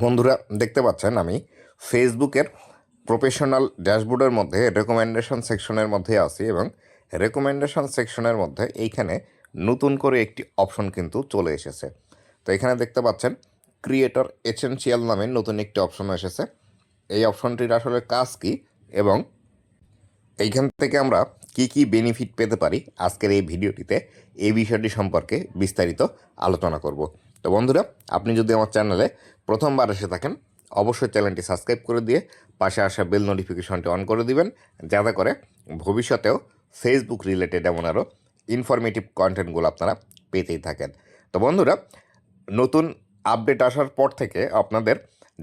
বন্ধুরা দেখতে পাচ্ছেন আমি ফেসবুকের প্রফেশনাল ড্যাশবোর্ডের মধ্যে রেকমেন্ডেশন সেকশনের মধ্যে আছি এবং রেকমেন্ডেশন সেকশনের মধ্যে এইখানে নতুন করে একটি অপশন কিন্তু চলে এসেছে। তো এখানে দেখতে পাচ্ছেন ক্রিয়েটর এসেনশিয়াল নামে নতুন একটি অপশন এসেছে। এই অপশনটির আসলে কাজ কি এবং এইখান থেকে আমরা কি কি বেনিফিট পেতে পারি আজকের এই ভিডিওটিতে এই বিষয়টি সম্পর্কে বিস্তারিত আলোচনা করব। তো বন্ধুরা, আপনি যদি আমার চ্যানেলে প্রথমবার এসে থাকেন অবশ্যই চ্যানেলটি সাবস্ক্রাইব করে দিয়ে পাশে আসা বেল নোটিফিকেশনটি অন করে দিবেন, যাতে করে ভবিষ্যতেও ফেসবুক রিলেটেড এমন আরও ইনফরমেটিভ কন্টেন্টগুলো আপনারা পেতেই থাকেন। তো বন্ধুরা, নতুন আপডেট আসার পর থেকে আপনাদের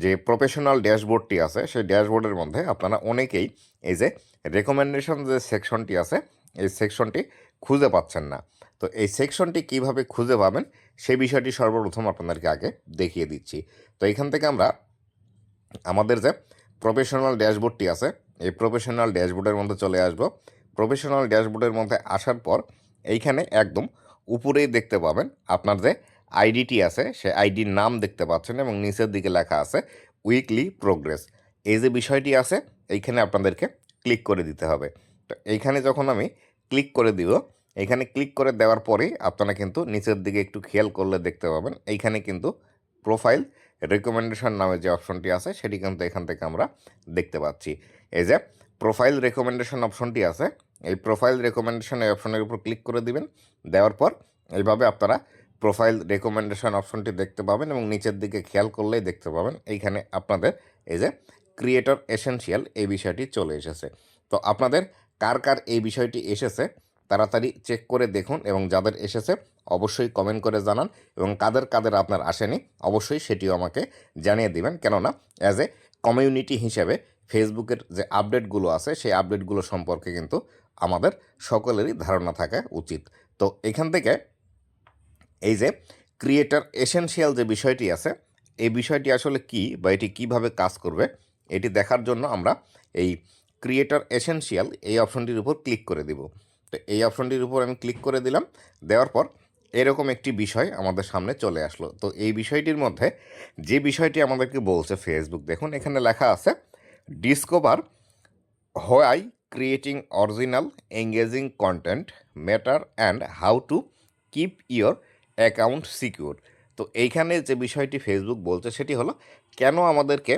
যে প্রফেশনাল ড্যাশবোর্ডটি আছে সেই ড্যাশবোর্ডের মধ্যে আপনারা অনেকেই এই যে রেকমেন্ডেশন যে সেকশনটি আছে এই সেকশনটি খুঁজে পাচ্ছেন না। তো এই সেকশনটি কিভাবে খুঁজে পাবেন সেই বিষয়টি সর্বপ্রথম আপনাদেরকে আগে দেখিয়ে দিচ্ছি। তো এখান থেকে আমরা আমাদের যে প্রফেশনাল ড্যাশবোর্ডটি আছে এই প্রফেশনাল ড্যাশবোর্ডের মধ্যে চলে আসব। প্রফেশনাল ড্যাশবোর্ডের মধ্যে আসার পর এইখানে একদম উপরেই দেখতে পাবেন আপনার যে আইডিটি আছে সেই আইডির নাম দেখতে পাচ্ছেন এবং নিচের দিকে লেখা আছে উইকলি প্রোগ্রেস। এই যে বিষয়টি আছে এইখানে আপনাদেরকে ক্লিক করে দিতে হবে। তো এইখানে যখন আমি ক্লিক করে দিব, এইখানে ক্লিক করে দেওয়ার পরেই আপনারা কিন্তু নিচের দিকে একটু খেয়াল করলে দেখতে পাবেন এইখানে কিন্তু প্রোফাইল রেকমেন্ডেশন নামে যে অপশনটি আছে সেটি কিন্তু এখান থেকে আমরা দেখতে পাচ্ছি। এই যে প্রোফাইল রেকমেন্ডেশন অপশনটি আছে এই প্রোফাইল রেকমেন্ডেশন এই অপশনের উপর ক্লিক করে দিবেন। দেওয়ার পর এইভাবে আপনারা প্রোফাইল রেকমেন্ডেশন অপশনটি দেখতে পাবেন এবং নিচের দিকে খেয়াল করলেই দেখতে পাবেন এইখানে আপনাদের এই যে ক্রিয়েটর এসেনশিয়াল এই বিষয়টি চলে এসেছে। তো আপনাদের কার কার এই বিষয়টি এসেছে তাড়াতাড়ি চেক করে দেখুন এবং যাদের এসেছে অবশ্যই কমেন্ট করে জানান এবং কাদের কাদের আপনার আসেনি অবশ্যই সেটিও আমাকে জানিয়ে দিবেন, কেননা অ্যাজ এ কমিউনিটি হিসেবে ফেসবুকের যে আপডেটগুলো আছে সেই আপডেটগুলো সম্পর্কে কিন্তু আমাদের সকলেরই ধারণা থাকা উচিত। তো এখান থেকে এই যে ক্রিয়েটর এসেনশিয়াল যে বিষয়টি আছে এই বিষয়টি আসলে কি বা এটি কীভাবে কাজ করবে এটি দেখার জন্য আমরা এই ক্রিয়েটর এসেনশিয়াল এই অপশনটির উপর ক্লিক করে দিব। তো এই অপশনটির উপর আমি ক্লিক করে দিলাম। দেওয়ার পর এরকম একটি বিষয় আমাদের সামনে চলে আসলো। তো এই বিষয়টির মধ্যে যে বিষয়টি আমাদেরকে বলছে ফেসবুক, দেখুন এখানে লেখা আছে discover why creating original engaging content matter and how to keep your account secure. তো এইখানে যে বিষয়টি ফেসবুক বলছে সেটি হলো কেন আমাদেরকে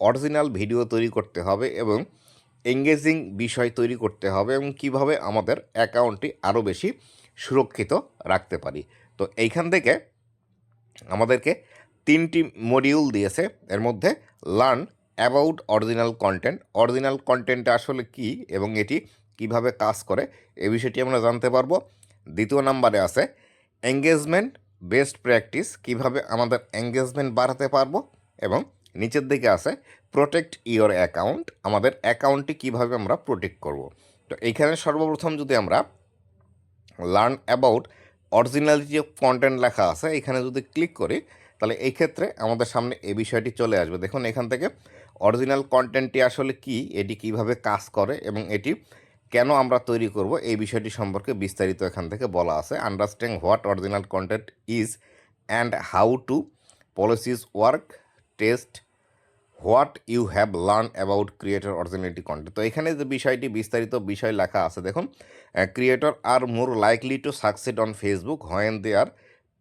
অরিজিনাল ভিডিও তৈরি করতে হবে এবং এঙ্গেজিং বিষয় তৈরি করতে হবে এবং কিভাবে আমাদের অ্যাকাউন্টটি আরও বেশি সুরক্ষিত রাখতে পারি। তো এইখান থেকে আমাদেরকে 3টি মডিউল দিয়েছে। এর মধ্যে learn about original content, original content আসলে কি এবং এটি কিভাবে কাজ করে এই বিষয়টি আমরা জানতে পারবো। দ্বিতীয় নাম্বারে আছে এঙ্গেজমেন্ট বেস্ট প্র্যাকটিস, কিভাবে আমাদের এঙ্গেজমেন্ট বাড়াতে পারবো এবং নিচের দিকে আছে প্রোটেক্ট ইওর অ্যাকাউন্ট, আমাদের অ্যাকাউন্টটি কিভাবে আমরা প্রোটেক্ট করব। তো এইখানে সর্বপ্রথম যদি আমরা learn about originality of content লেখা আছে এখানে যদি ক্লিক করি তাহলে এই ক্ষেত্রে আমাদের সামনে এই বিষয়টি চলে আসবে। দেখুন এখান থেকে অরিজিনাল কন্টেন্টটি আসলে কি, এটি কিভাবে কাজ করে এবং এটি কেন আমরা তৈরি করব এই বিষয়টি সম্পর্কে বিস্তারিত এখান থেকে বলা আছে। Understand what original content is and how to policies work, test what you have learn about creator originality content. তো এখানে যে বিষয়টি বিস্তারিত বিষয় লেখা আছে দেখুন, creator are more likely to succeed on Facebook when they are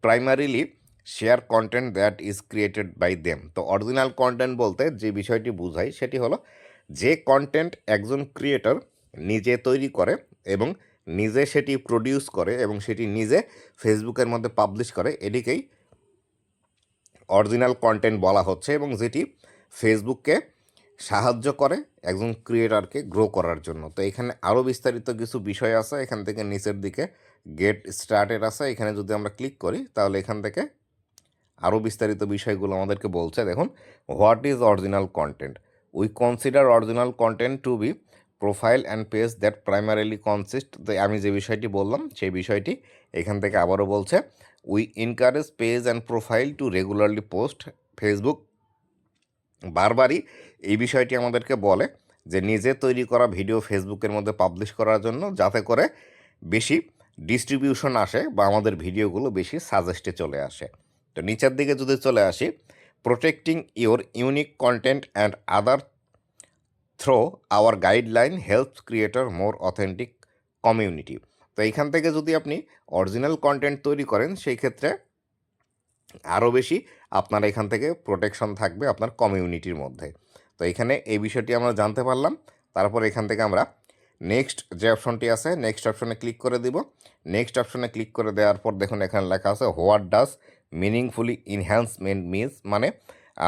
primarily share content that is created by them. তো অরিজিনাল কন্টেন্ট বলতে যে বিষয়টি বোঝায় সেটি হলো যে কন্টেন্ট একজন ক্রিয়েটর নিজে তৈরি করে এবং নিজে সেটি প্রডিউস করে এবং সেটি নিজে ফেসবুকের মধ্যে পাবলিশ করে, এটিকেই অরিজিনাল কন্টেন্ট বলা হচ্ছে এবং যেটি ফেসবুককে সাহায্য করে একজন ক্রিয়েটরকে গ্রো করার জন্য। তো এখানে আরও বিস্তারিত কিছু বিষয় আছে, এখান থেকে নিচের দিকে গেট স্টার্টেড আছে, এখানে যদি আমরা ক্লিক করি তাহলে এখান থেকে আরও বিস্তারিত বিষয়গুলো আমাদেরকে বলছে। দেখুন what is original content, we consider original content to be profile and page that primarily consist. তো আমি যে বিষয়টি বললাম সেই বিষয়টি এখান থেকে আবারও বলছে we encourage page and profile to regularly post. Facebook বারবারই এই বিষয়টি আমাদেরকে বলে যে নিজে তৈরি করা ভিডিও ফেসবুকের মধ্যে পাবলিশ করার জন্য, যাতে করে বেশি ডিস্ট্রিবিউশন আসে বা আমাদের ভিডিওগুলো বেশি সাজেস্টে চলে আসে। তো নিচের দিকে যদি চলে আসি protecting your unique content and other throw hour guideline helps creator more authentic community. তো এইখান থেকে যদি আপনি অরিজিনাল কন্টেন্ট তৈরি করেন সেই ক্ষেত্রে আরও বেশি আপনার এখান থেকে প্রোটেকশন থাকবে আপনার কমিউনিটির মধ্যে। তো এখানে এই বিষয়টি আমরা জানতে পারলাম। তারপর এখান থেকে আমরা নেক্সট যে অপশনটি আছে নেক্সট অপশনে ক্লিক করে দিব। নেক্সট অপশনে ক্লিক করে দেওয়ার পর দেখুন এখানে লেখা আছে what does meaningfully enhancement means, মানে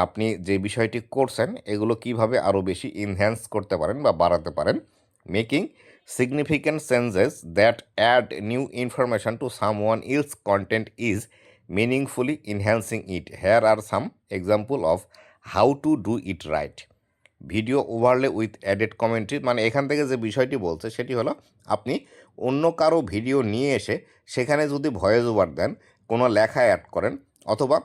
আপনি যে বিষয়টি করছেন এগুলো কিভাবে আরও বেশি ইনহ্যান্স করতে পারেন বা বাড়াতে পারেন। Making significant changes that add new information to someone else content is meaningfully enhancing it. Here are some example of how to do it right. Video overlay with added commentary, মানে এখান থেকে যে বিষয়টি বলছে সেটি হলো আপনি অন্য কারো ভিডিও নিয়ে এসে সেখানে যদি ভয়েস ওভার দেন, কোনো লেখা অ্যাড করেন, অথবা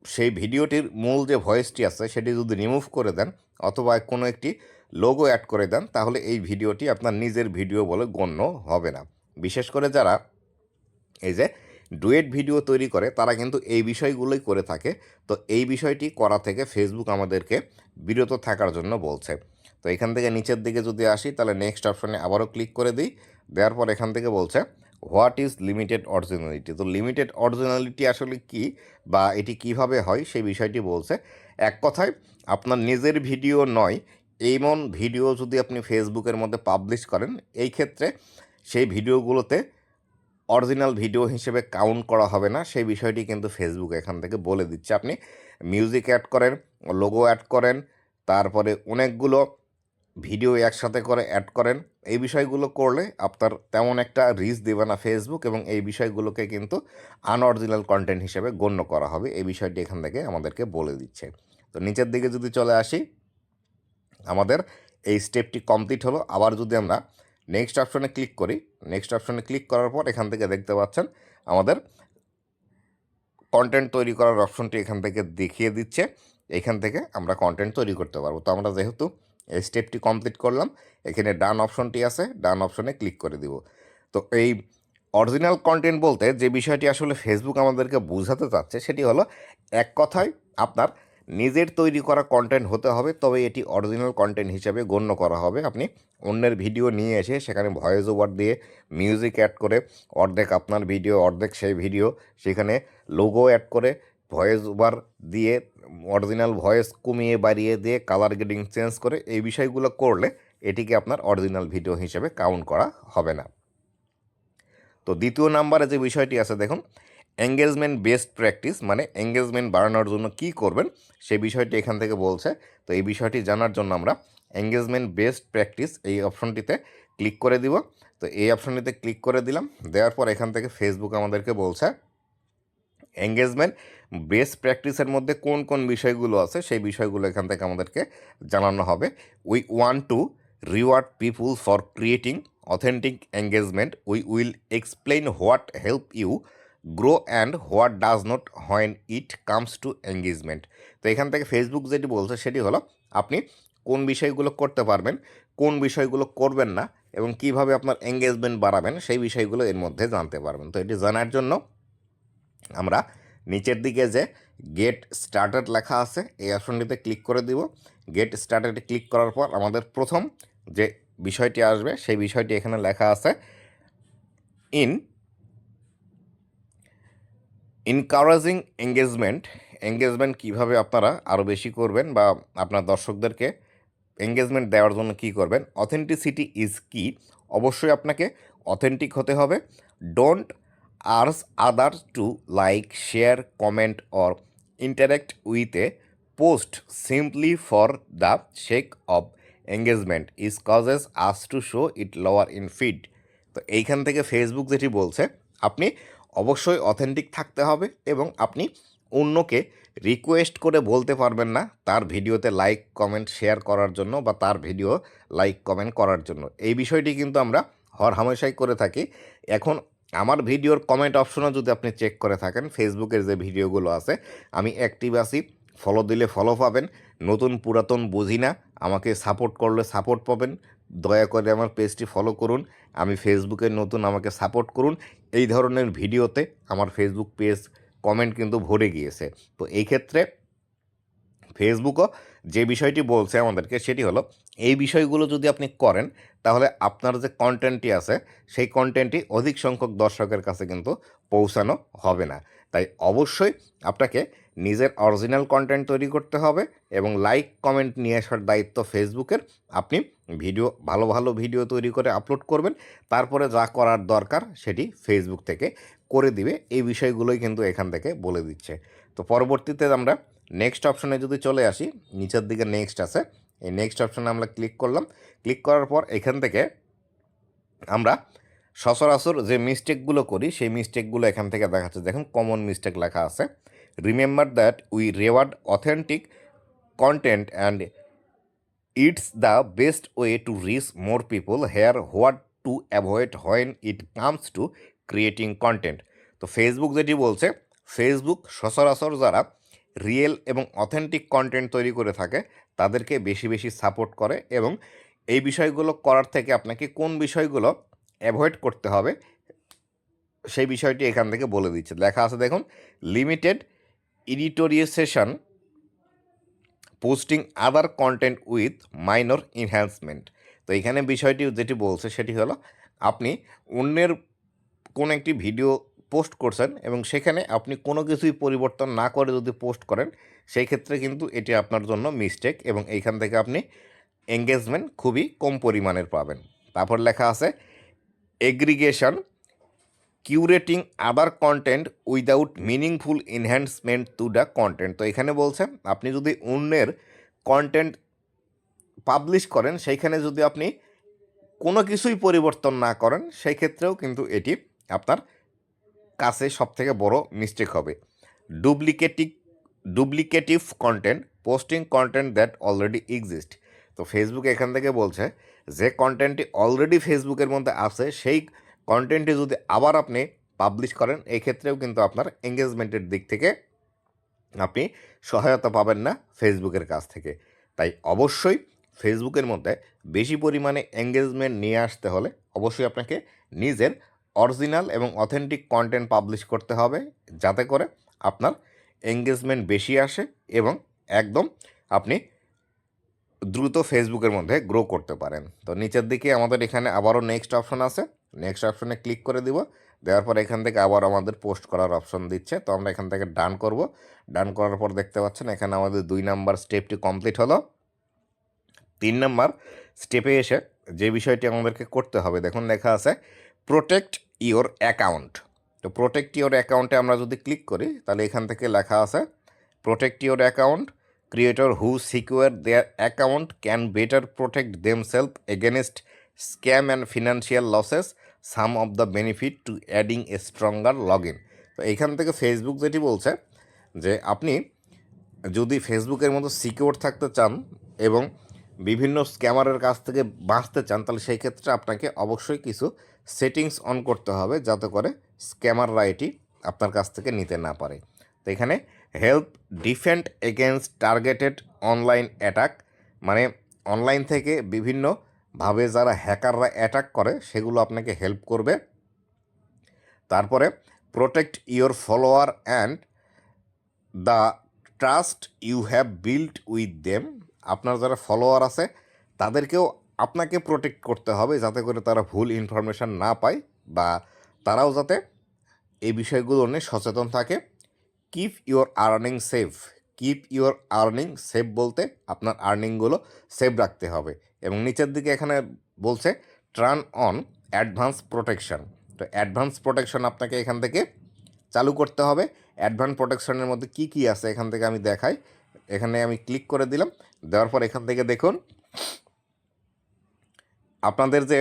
সেই ভিডিওটির মূল যে ভয়েসটি আছে সেটি যদি রিমুভ করে দেন, অথবা কোনো একটি লোগো অ্যাড করে দেন, তাহলে এই ভিডিওটি আপনার নিজের ভিডিও বলে গণ্য হবে না। বিশেষ করে যারা এই যে ডুয়েট ভিডিও তৈরি করে তারা কিন্তু এই বিষয়গুলোই করে থাকে। তো এই বিষয়টি করা থেকে ফেসবুক আমাদেরকে বিরত থাকার জন্য বলছে। তো এখান থেকে নিচের দিকে যদি আসি তাহলে নেক্সট অপশনে আবারও ক্লিক করে দিই। দেওয়ার পর এখান থেকে বলছে হোয়াট ইজ লিমিটেড অরিজিনালিটি। তো লিমিটেড অরিজিনালিটি আসলে কি বা এটি কিভাবে হয় সেই বিষয়টি বলছে। এক কথায় আপনার নিজের ভিডিও নয় এমন ভিডিও যদি আপনি ফেসবুকের মধ্যে পাবলিশ করেন, এই ক্ষেত্রে সেই ভিডিওগুলোতে অরিজিনাল ভিডিও হিসেবে কাউন্ট করা হবে না। সেই বিষয়টি কিন্তু ফেসবুক এখান থেকে বলে দিচ্ছে। আপনি মিউজিক অ্যাড করেন, লোগো অ্যাড করেন, তারপরে অনেকগুলো ভিডিও একসাথে করে অ্যাড করেন, এই বিষয়গুলো করলে আপনার তেমন একটা রিচ দেবে না ফেসবুক, এবং এই বিষয়গুলোকে কিন্তু আনঅরিজিনাল কন্টেন্ট হিসেবে গণ্য করা হবে। এই বিষয়টি এখান থেকে আমাদেরকে বলে দিচ্ছে। তো নিচের দিকে যদি চলে আসি, আমাদের এই স্টেপটি কমপ্লিট হলো। আবার যদি আমরা নেক্সট অপশনে ক্লিক করি, নেক্সট অপশনে ক্লিক করার পর এখান থেকে দেখতে পাচ্ছেন আমাদের কন্টেন্ট তৈরি করার অপশনটি এখান থেকে দেখিয়ে দিচ্ছে। এখান থেকে আমরা কন্টেন্ট তৈরি করতে পারবো। তো আমরা যেহেতু এই স্টেপটি কমপ্লিট করলাম, এখানে ডান অপশনটি আছে, ডান অপশনে ক্লিক করে দিব। তো এই অরিজিনাল কন্টেন্ট বলতে যে বিষয়টি আসলে ফেসবুক আমাদেরকে বোঝাতে চাচ্ছে সেটি হলো এক কথায় আপনার নিজের তৈরি করা কন্টেন্ট হতে হবে, তবে এটি অরিজিনাল কন্টেন্ট হিসেবে গণ্য করা হবে। আপনি অন্যের ভিডিও নিয়ে এসে সেখানে ভয়েস ওভার দিয়ে মিউজিক অ্যাড করে, অর্ধেক আপনার ভিডিও অর্ধেক সেই ভিডিও, সেখানে লোগো অ্যাড করে ভয়েস ওভার দিয়ে অরিজিনাল ভয়েস কমিয়ে বাড়িয়ে দিয়ে কালার গ্রেডিং চেঞ্জ করে এই বিষয়গুলো করলে এটিকে আপনার অরিজিনাল ভিডিও হিসেবে কাউন্ট করা হবে না। তো দ্বিতীয় নাম্বারে যে বিষয়টি আছে দেখুন, এঙ্গেজমেন্ট বেসড প্র্যাকটিস, মানে এঙ্গেজমেন্ট বাড়ানোর জন্য কি করবেন সেই বিষয়টি এখান থেকে বলছে। তো এই বিষয়টি জানার জন্য আমরা এঙ্গেজমেন্ট বেসড প্র্যাকটিস এই অপশনটিতে ক্লিক করে দিব। তো এই অপশনটিতে ক্লিক করে দিলাম। দেওয়ার পর এখান থেকে ফেসবুক আমাদেরকে বলছে এঙ্গেজমেন্ট বেস্ট প্র্যাকটিসের মধ্যে কোন কোন বিষয়গুলো আছে সেই বিষয়গুলো এখান থেকে আমাদেরকে জানানো হবে। We want to reward people for creating authentic engagement. We will explain what help you grow and what does not when it comes to engagement. তো এখান থেকে ফেসবুক যেটি বলছে সেটি হলো আপনি কোন বিষয়গুলো করতে পারবেন, কোন বিষয়গুলো করবেন না, এবং কিভাবে আপনার এঙ্গেজমেন্ট বাড়াবেন সেই বিষয়গুলো এর মধ্যে জানতে পারবেন। তো এটি জানার জন্য আমরা নিচের দিকে যে গেট স্টার্টেড লেখা আছে এই অপশনটিতে ক্লিক করে দিব। গেট স্টার্টেডে ক্লিক করার পর আমাদের প্রথম যে বিষয়টি আসবে সেই বিষয়টি এখানে লেখা আছে এনকারেজিং এঙ্গেজমেন্ট। এঙ্গেজমেন্ট কীভাবে আপনারা আরও বেশি করবেন বা আপনার দর্শকদেরকে এঙ্গেজমেন্ট দেওয়ার জন্য কী করবেন। অথেন্টিসিটি ইজ কি, অবশ্যই আপনাকে অথেন্টিক হতে হবে। ডোন্ট আর্স others to like, share, comment or interact with a post simply for the sake of engagement is causes us to show it lower in feed. তো এইখান থেকে ফেসবুক যেটি বলছে আপনি অবশ্যই অথেন্টিক থাকতে হবে, এবং আপনি অন্যকে রিকোয়েস্ট করে বলতে পারবেন না তার ভিডিওতে লাইক কমেন্ট শেয়ার করার জন্য বা তার ভিডিও লাইক কমেন্ট করার জন্য। এই বিষয়টি কিন্তু আমরা হরহামেশাই করে থাকি। এখন আমার ভিডিওর কমেন্ট অপশনও যদি আপনি চেক করে থাকেন, ফেসবুকের যে ভিডিওগুলো আছে আমি অ্যাক্টিভ আছি, ফলো দিলে ফলো পাবেন, নতুন পুরাতন বুঝি না, আমাকে সাপোর্ট করলে সাপোর্ট পাবেন। দয়া করে আমার পেজটি ফলো করুন, আমি ফেসবুকের নতুন, আমাকে সাপোর্ট করুন। এই ধরনের ভিডিওতে আমার ফেসবুক পেজ কমেন্ট কিন্তু ভরে গিয়েছে। তো এই ক্ষেত্রে ফেসবুকও যে বিষয়টি বলছে আমাদেরকে সেটি হলো এই বিষয়গুলো যদি আপনি করেন তাহলে আপনার যে কন্টেন্টটি আছে সেই কন্টেন্টটি অধিক সংখ্যক দর্শকের কাছে কিন্তু পৌঁছানো হবে না। তাই অবশ্যই আপনাকে নিজের অরিজিনাল কন্টেন্ট তৈরি করতে হবে এবং লাইক কমেন্ট নিয়ে আসার দায়িত্ব ফেসবুকের। আপনি ভিডিও ভালো ভালো ভিডিও তৈরি করে আপলোড করবেন, তারপরে যা করার দরকার সেটি ফেসবুক থেকে করে দিবে। এই বিষয়গুলোই কিন্তু এখান থেকে বলে দিচ্ছে। তো পরবর্তীতে আমরা নেক্সট অপশনে যদি চলে আসি, নিচের দিকে নেক্সট আছে, এই নেক্সট অপশনে আমরা ক্লিক করলাম। ক্লিক করার পর এখান থেকে আমরা সচরাচর যে মিস্টেকগুলো করি সেই মিস্টেকগুলো এখান থেকে দেখাচ্ছে। দেখুন কমন মিস্টেক লেখা আছে, remember that we reward authentic content and it's the best way to reach more people here what to avoid when it comes two creating content. তো ফেসবুক যেটি বলছে, ফেসবুক সচরাচর যারা রিয়েল এবং অথেন্টিক কন্টেন্ট তৈরি করে থাকে তাদেরকে বেশি বেশি সাপোর্ট করে এবং এই বিষয়গুলো করার থেকে আপনাকে কোন বিষয়গুলো অ্যাভয়েড করতে হবে সেই বিষয়টি এখান থেকে বলে দিচ্ছে। লেখা আছে দেখুন, limited editorialisation, posting other content with minor enhancement. তো এখানে বিষয়টি যেটি বলছে সেটি হলো আপনি অন্যের কোনো একটি ভিডিও পোস্ট করছেন এবং সেখানে আপনি কোনো কিছুই পরিবর্তন না করে যদি পোস্ট করেন সেই ক্ষেত্রে কিন্তু এটি আপনার জন্য মিস্টেক এবং এইখান থেকে আপনি এঙ্গেজমেন্ট খুবই কম পরিমাণের পাবেন। তারপর লেখা আছে aggregation, curating other content without meaningful enhancement to the content. তো এখানে বলছে আপনি যদি অন্যের কন্টেন্ট পাবলিশ করেন সেইখানে যদি আপনি কোনো কিছুই পরিবর্তন না করেন সেই ক্ষেত্রেও কিন্তু এটি আপনার কাছে সবথেকে বড় মিস্টেক হবে। Duplicative content, posting content that already exist. তো ফেসবুক এখান থেকে বলছে যে কন্টেন্টটি অলরেডি ফেসবুকের মধ্যে আছে সেই কন্টেন্টটি যদি আবার আপনি পাবলিশ করেন এই ক্ষেত্রেও কিন্তু আপনার এঙ্গেজমেন্টের দিক থেকে আপনি সহায়তা পাবেন না ফেসবুকের কাছ থেকে। তাই অবশ্যই ফেসবুকের মধ্যে বেশি পরিমাণে এঙ্গেজমেন্ট নিয়ে আসতে হলে অবশ্যই আপনাকে নিজের অরিজিনাল এবং অথেন্টিক কন্টেন্ট পাবলিশ করতে হবে যাতে করে আপনার এঙ্গেজমেন্ট বেশি আসে এবং একদম আপনি দ্রুত ফেসবুকের মধ্যে গ্রো করতে পারেন। তো নিচের দিকে আমাদের এখানে আবারও নেক্সট অপশন আছে, নেক্সট অপশনে ক্লিক করে দিব। দেওয়ার পর এখান থেকে আবার আমাদের পোস্ট করার অপশন দিচ্ছে। তো আমরা এখান থেকে ডান করব। ডান করার পর দেখতে পাচ্ছেন এখানে আমাদের 2 নাম্বার স্টেপটি কমপ্লিট হলো। 3 নাম্বার স্টেপে এসে যে বিষয়টি আমাদেরকে করতে হবে দেখুন লেখা আছে প্রোটেক্ট ইওর অ্যাকাউন্ট। তো প্রোটেক্ট ইওর অ্যাকাউন্টে আমরা যদি ক্লিক করি তাহলে এখান থেকে লেখা আছে protect your account, creator who secure their account can better protect themselves against scam and financial losses, some of the benefit to adding a stronger login। তো এইখান থেকে ফেসবুক যেটি বলছে যে আপনি যদি ফেসবুকের মতো সিকিউর থাকতে চান এবং বিভিন্ন স্ক্যামারের কাছ থেকে বাঁচতে চান তাহলে সেই ক্ষেত্রে আপনাকে অবশ্যই কিছু সেটিংস অন করতে হবে যাতে করে স্ক্যামাররা এটি আপনার কাছ থেকে নিতে না পারে। তো এখানে help defend against targeted online attack, মানে অনলাইন থেকে বিভিন্নভাবে যারা হ্যাকাররা অ্যাটাক করে সেগুলো আপনাকে হেল্প করবে। তারপরে protect your follower and the trust you have built with them, আপনার যারা ফলোয়ার আছে তাদেরকেও আপনাকে প্রোটেক্ট করতে হবে যাতে করে তারা ভুল ইনফরমেশান না পায় বা তারাও যাতে এই বিষয়গুলো নিয়ে সচেতন থাকে। Keep your earning save, keep your earning save বলতে আপনার আর্নিংগুলো সেভ রাখতে হবে। এবং নিচের দিকে এখানে বলছে টার্ন অন অ্যাডভান্স প্রোটেকশন। তো অ্যাডভান্স প্রোটেকশন আপনাকে এখান থেকে চালু করতে হবে। অ্যাডভান্স প্রোটেকশনের মধ্যে কি কি আছে এখান থেকে আমি দেখাই। এখানে আমি ক্লিক করে দিলাম, দেওয়ার পর এখান থেকে দেখুন আপনাদের যে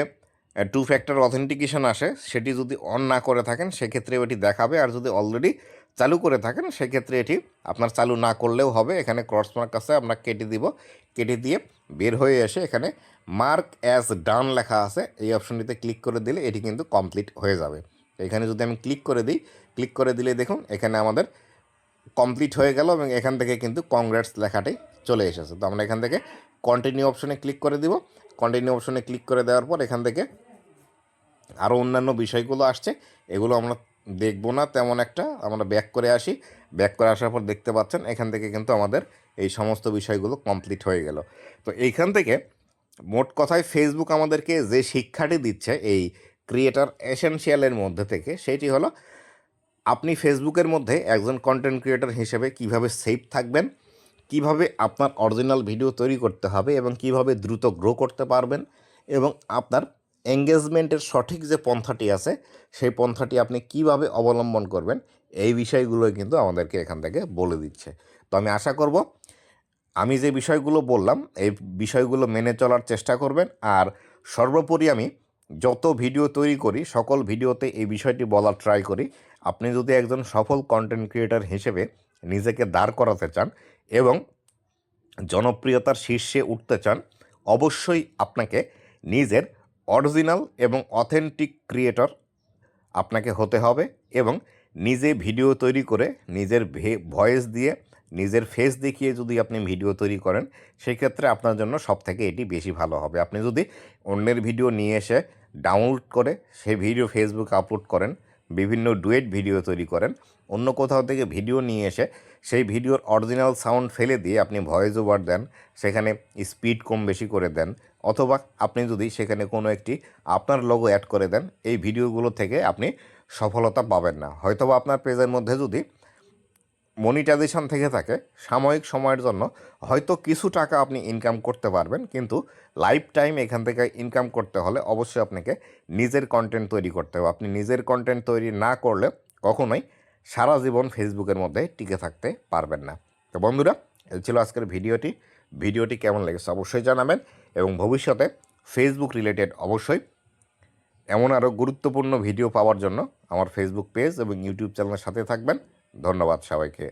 2 ফ্যাক্টর অথেন্টিকেশন আসে সেটি যদি অন না করে থাকেন সেক্ষেত্রে এটি দেখাবে, আর যদি অলরেডি চালু করে থাকেন সেক্ষেত্রে এটি আপনার চালু না করলেও হবে। এখানে ক্রস মার্ক আছে আমরা কেটে দিব, কেটে দিয়ে বের হয়ে এসে এখানে মার্ক অ্যাজ ডান লেখা আছে এই অপশনটিতে ক্লিক করে দিলে এটি কিন্তু কমপ্লিট হয়ে যাবে। এখানে যদি আমি ক্লিক করে দিই, ক্লিক করে দিলে দেখুন এখানে আমাদের কমপ্লিট হয়ে গেল এবং এখান থেকে কিন্তু কংগ্রেটস লেখাটি চলে এসেছে। তো আমরা এখান থেকে কন্টিনিউ অপশনে ক্লিক করে দিব। কন্টিনিউ অপশনে ক্লিক করে দেওয়ার পর এখান থেকে আরও অন্যান্য বিষয়গুলো আসছে, এগুলো আমরা দেখবো না তেমন একটা। আমরা ব্যাক করে আসি। ব্যাক করে আসার পর দেখতে পাচ্ছেন এখান থেকে কিন্তু আমাদের এই সমস্ত বিষয়গুলো কমপ্লিট হয়ে গেল। তো এইখান থেকে মোট কথায় ফেসবুক আমাদেরকে যে শিক্ষাটি দিচ্ছে এই ক্রিয়েটার এসেনশিয়ালের মধ্যে থেকে, সেটি হলো আপনি ফেসবুকের মধ্যে একজন কন্টেন্ট ক্রিয়েটর হিসেবে কিভাবে সেফ থাকবেন, কিভাবে আপনার অরিজিনাল ভিডিও তৈরি করতে হবে এবং কিভাবে দ্রুত গ্রো করতে পারবেন, এবং আপনার এঙ্গেজমেন্টের সঠিক যে পন্থাটি আছে সেই পন্থাটি আপনি কিভাবে অবলম্বন করবেন, এই বিষয়গুলোই কিন্তু আমাদেরকে এখান থেকে বলে দিচ্ছে। তো আমি আশা করব আমি যে বিষয়গুলো বললাম এই বিষয়গুলো মেনে চলার চেষ্টা করবেন। আর সর্বোপরি আমি যত ভিডিও তৈরি করি সকল ভিডিওতে এই বিষয়টি বলার ট্রাই করি, আপনি যদি একজন সফল কন্টেন্ট ক্রিয়েটর হিসেবে নিজেকে দাঁড় করাতে চান এবং জনপ্রিয়তার শীর্ষে উঠতে চান, অবশ্যই আপনাকে নিজের অরিজিনাল এবং অথেন্টিক ক্রিয়েটর আপনাকে হতে হবে এবং নিজে ভিডিও তৈরি করে নিজের ভয়েস দিয়ে নিজের ফেস দেখিয়ে যদি আপনি ভিডিও তৈরি করেন, সেক্ষেত্রে আপনার জন্য সবথেকে এটি বেশি ভালো হবে। আপনি যদি অন্যের ভিডিও নিয়ে এসে ডাউনলোড করে সেই ভিডিও ফেসবুকে আপলোড করেন, বিভিন্ন ডুয়েট ভিডিও তৈরি করেন, অন্য কোথাও থেকে ভিডিও নিয়ে এসে সেই ভিডিওর অরিজিনাল সাউন্ড ফেলে দিয়ে আপনি ভয়েস ওভার দেন, সেখানে স্পিড কম বেশি করে দেন, অথবা আপনি যদি সেখানে কোনো একটি আপনার লোগো অ্যাড করে দেন, এই ভিডিওগুলো থেকে আপনি সফলতা পাবেন না। হয়তোবা আপনার পেজের মধ্যে যদি মনিটাইজেশন থেকে থাকে, সাময়িক সময়ের জন্য হয়তো কিছু টাকা আপনি ইনকাম করতে পারবেন, কিন্তু লাইফ টাইম এখান থেকে ইনকাম করতে হলে অবশ্যই আপনাকে নিজের কন্টেন্ট তৈরি করতে হবে। আপনি নিজের কন্টেন্ট তৈরি না করলে কখনোই সারা জীবন ফেসবুকের মধ্যে টিকে থাকতে পারবেন না। তো বন্ধুরা, এই ছিল আজকের ভিডিওটি কেমন লেগেছে অবশ্যই জানাবেন, এবং ভবিষ্যতে ফেসবুক রিলেটেড অবশ্যই এমন আরও গুরুত্বপূর্ণ ভিডিও পাওয়ার জন্য আমার ফেসবুক পেজ এবং ইউটিউব চ্যানেলের সাথে থাকবেন। ধন্যবাদ সবাইকে।